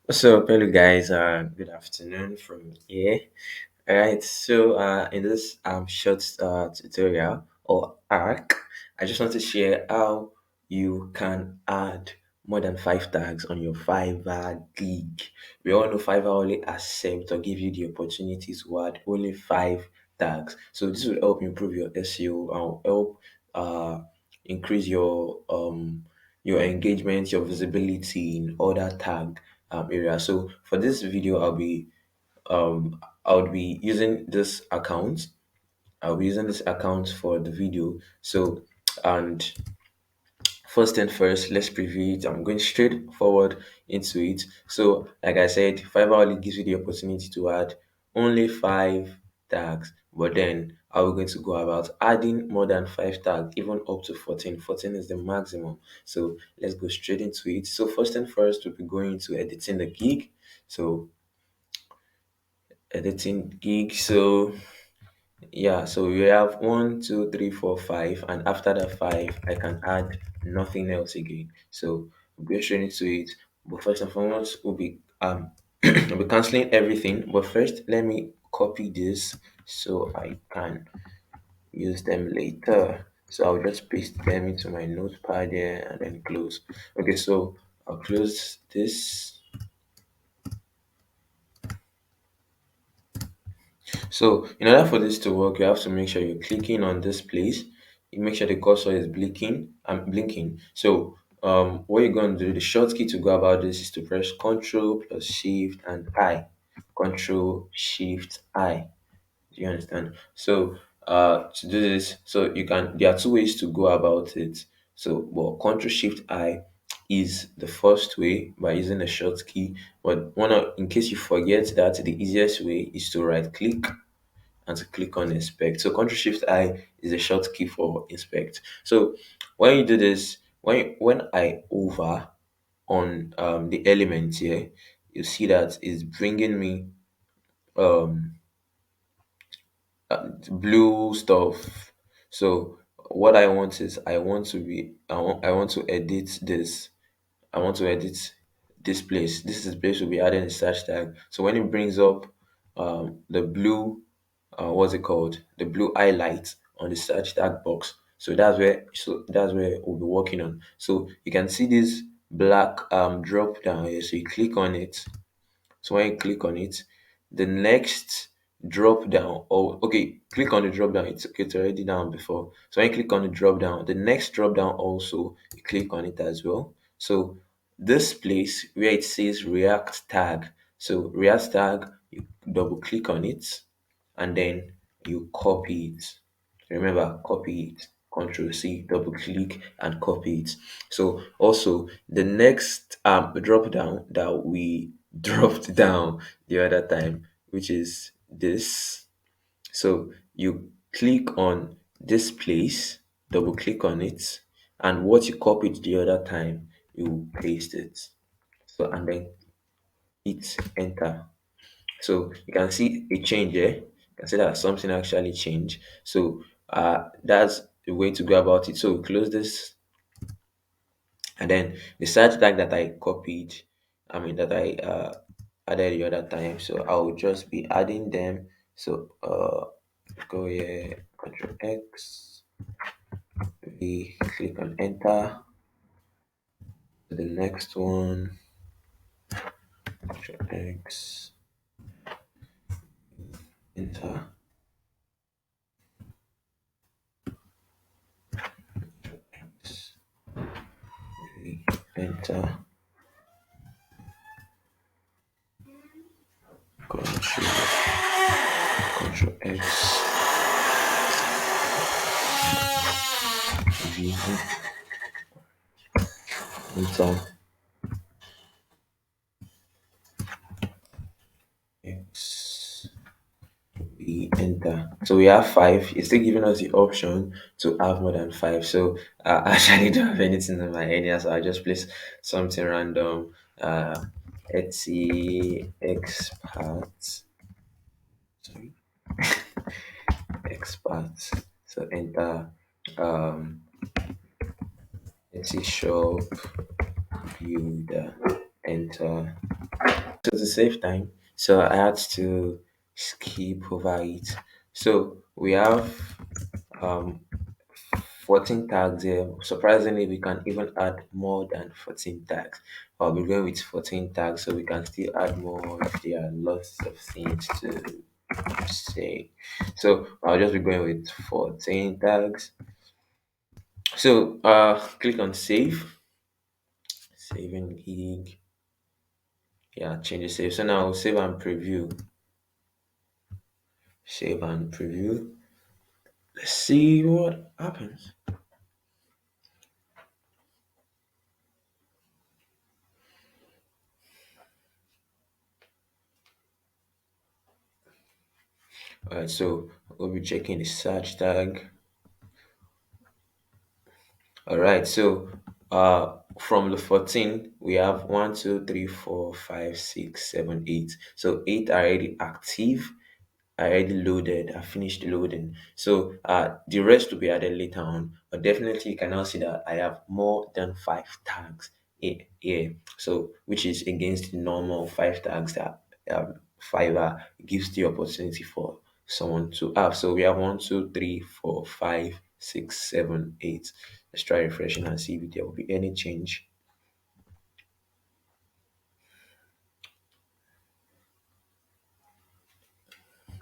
What's up, hello guys? Good afternoon from here. All right, so in this short tutorial or arc, I just want to share how you can add more than five tags on your Fiverr gig. We all know Fiverr only accept or give you the opportunity to add only five tags. So this will help improve your SEO and help increase your engagement, your visibility in other tag areas. So for this video, I'll be using this account. I'll be using this account for the video. So, and first and first, let's preview it. I'm going straight forward into it. So, like I said, Fiverr only gives you the opportunity to add only five tags, but then how we're going to go about adding more than five tags, even up to 14. 14 is the maximum. So let's go straight into it. So first and first, we'll be going to editing the gig. So editing gig. So yeah, so we have one, two, three, four, five, and after that five, I can add nothing else again. So we'll go straight into it. But first and foremost, we'll be canceling everything. But first, let me copy this so I can use them later. So I'll just paste them into my notepad here and then close. Okay, so I'll close this. So in order for this to work, you have to make sure you're clicking on this place. You make sure the cursor is blinking. Blinking. So what you're going to do, the short key to go about this is to press Control plus Shift and I. Control Shift I. Do you understand? So to do this, so you can there are two ways to go about it. So well, Control Shift I is the first way by using the short key. But in case you forget that, the easiest way is to right click and to click on inspect. So Control Shift I is a short key for inspect. So when you do this, when I hover on the element here, you see that it's bringing me um blue stuff. So what I want is I want to edit this. I want to edit this place. This is place will be adding a search tag. So when it brings up the blue what's it called? The blue highlight on the search tag box. So that's where we'll be working on. So you can see this black drop down here. So you click on it. So when you click on it, the next drop down, or okay, click on the drop down. It's okay, it's already down before. So when you click on the drop down, the next drop down also you click on it as well. So this place where it says React tag. So React tag, you double click on it and then you copy it. Remember, copy it. Control C, double click and copy it. So also the next drop down that we dropped down the other time, which is this. So you click on this place, double click on it, and what you copied the other time, you paste it. So and then hit enter. So you can see a change there. You can see that something actually changed. So that's the way to go about it. So close this and then the search tag that I copied, that I added the other time. So I'll just be adding them. So go here, Control X, we click on enter. The next one, Control X, enter, X, we enter, Control Control X, V, enter, X, we enter. So we have five. It's still giving us the option to have more than five. So I actually don't have anything in my area, so I just place something random. Etsy expert. Sorry, expert. So enter Etsy shop builder. Enter. So to save time, so I had to skip over it. So we have um 14 tags here. Surprisingly, we can even add more than 14 tags. I'll be going with 14 tags, so we can still add more if there are lots of things to say. So I'll just be going with 14 tags. So click on save, saving gig. Yeah, change the save. So now save and preview. Save and preview. Let's see what happens. Alright, so we'll be checking the search tag. Alright, so from the 14 we have 1, 2, 3, 4, 5, 6, 7, 8. So 8 are already active. I already loaded. I finished loading. So the rest will be added later on. But definitely you can now see that I have more than 5 tags here. So which is against the normal 5 tags that Fiverr gives the opportunity for someone to have. So we have 1, 2, 3, 4, 5, 6, 7, 8. Let's try refreshing and see if there will be any change.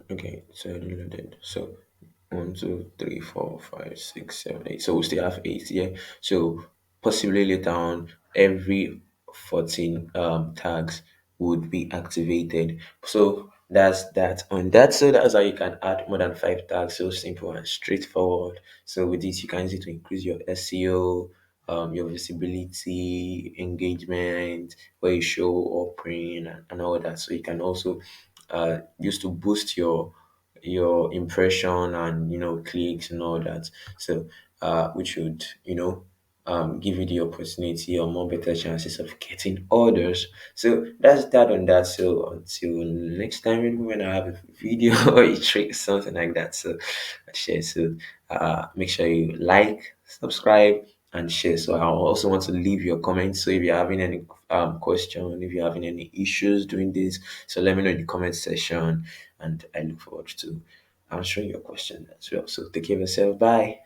Okay, so I reloaded. So 1, 2, 3, 4, 5, 6, 7, 8. So we still have 8 here. So possibly later on, every 14 tags would be activated. So that's that on that. So that's how you can add more than 5 tags. So simple and straightforward. So with this, you can use it to increase your SEO, your visibility, engagement, where you show or print and all that. So you can also use to boost your impression and clicks and all that. So which would give you the opportunity or more better chances of getting orders. So that's that on that. So until next time, maybe when I have a video or a trick, something like that. So I share. So make sure you like, subscribe, and share. So I also want to leave your comments. So if you're having any question, if you're having any issues doing this, so let me know in the comment section, and I look forward to answering your question as well. So take care of yourself. Bye.